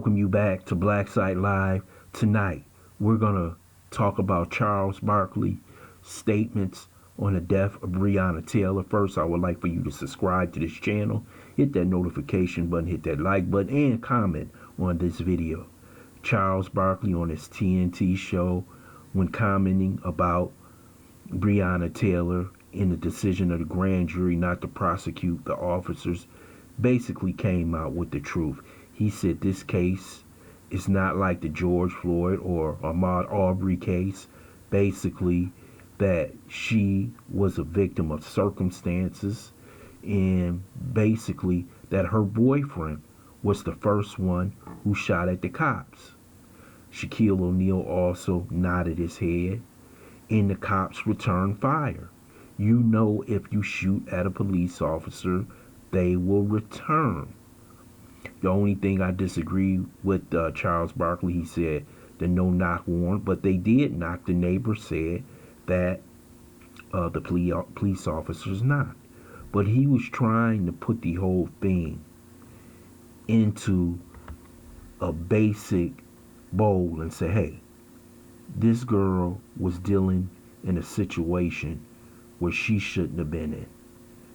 welcome you back to BLACKSITE Live. Tonight, we're going to talk about Charles Barkley statements on the death of Breonna Taylor. First, I would like for you to subscribe to this channel, hit that notification button, hit that like button, and comment on this video. Charles Barkley on his TNT show, when commenting about Breonna Taylor and the decision of the grand jury not to prosecute the officers, basically came out with the truth. He said this case is not like the George Floyd or Ahmaud Arbery case. Basically, that she was a victim of circumstances, and basically that her boyfriend was the first one who shot at the cops. Shaquille O'Neal also nodded his head, and the cops returned fire. You know, if you shoot at a police officer, they will return. The only thing I disagree with Charles Barkley, he said the no-knock warrant, but they did knock. The neighbor said that the police officers knocked. But he was trying to put the whole thing into a basic bowl and say, hey, this girl was dealing in a situation where she shouldn't have been in.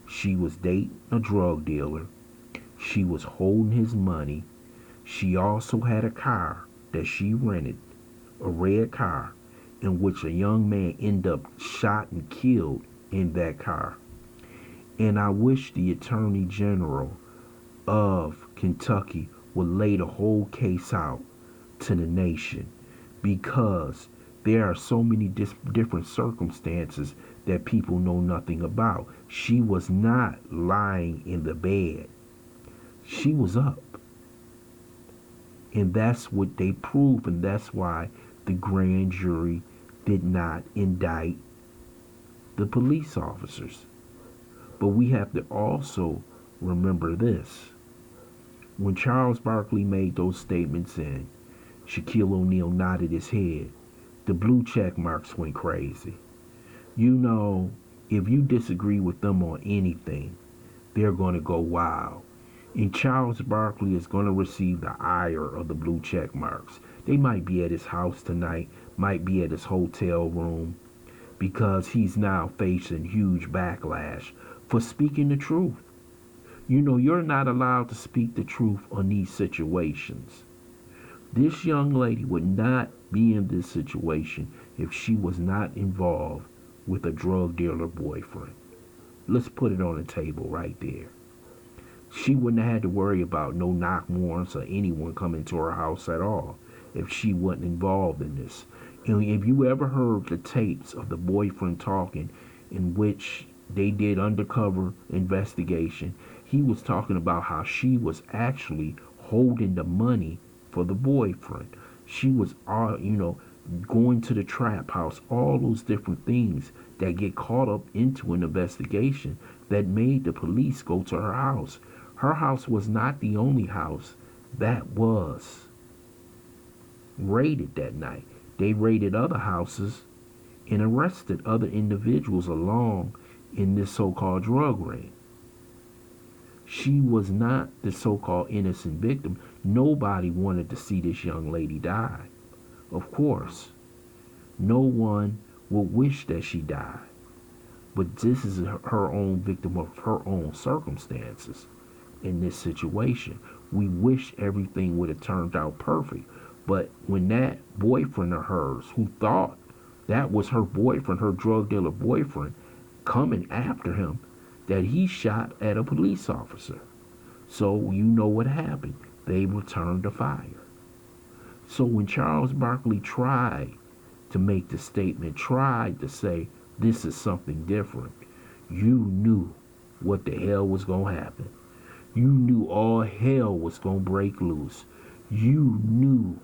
She was dating a drug dealer. She was holding his money. She also had a car that she rented, a red car, in which a young man ended up shot and killed in that car. And I wish the Attorney General of Kentucky would lay the whole case out to the nation, because there are so many different circumstances that people know nothing about. She was not lying in the bed. She was up. And that's what they proved, and that's why the grand jury did not indict the police officers. But we have to also remember this. When Charles Barkley made those statements and Shaquille O'Neal nodded his head, the blue check marks went crazy. You know, if you disagree with them on anything, they're going to go wild. And Charles Barkley is going to receive the ire of the blue check marks. They might be at his house tonight, might be at his hotel room, because he's now facing huge backlash for speaking the truth. You know, you're not allowed to speak the truth on these situations. This young lady would not be in this situation if she was not involved with a drug dealer boyfriend. Let's put it on the table right there. She wouldn't have had to worry about no knock warrants or anyone coming to her house at all if she wasn't involved in this. And if you ever heard the tapes of the boyfriend talking, in which they did undercover investigation, he was talking about how she was actually holding the money for the boyfriend. She was, going to the trap house, all those different things that get caught up into an investigation that made the police go to her house. Her house was not the only house that was raided that night. They raided other houses and arrested other individuals along in this so-called drug ring. She was not the so-called innocent victim. Nobody wanted to see this young lady die. Of course, no one would wish that she died. But this is her own victim of her own circumstances in this situation. We wish everything would have turned out perfect. But when that boyfriend of hers, who thought that was her boyfriend, her drug dealer boyfriend, coming after him, that he shot at a police officer. So you know what happened. They returned the fire. So when Charles Barkley tried to make the statement, tried to say this is something different, you knew what the hell was going to happen. You knew all hell was going to break loose. You knew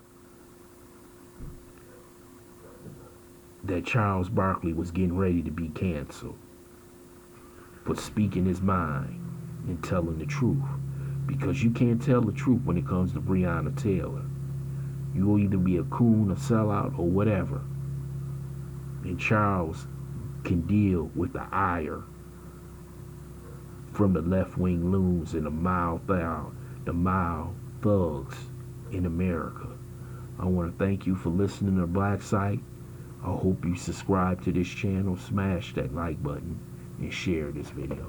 that Charles Barkley was getting ready to be canceled for speaking his mind and telling the truth. Because you can't tell the truth when it comes to Breonna Taylor. You will either be a coon, a sellout, or whatever. And Charles can deal with the ire from the left-wing loons and the mild thugs in America. I want to thank you for listening to BLACKSITE. I hope you subscribe to this channel, smash that like button, and share this video.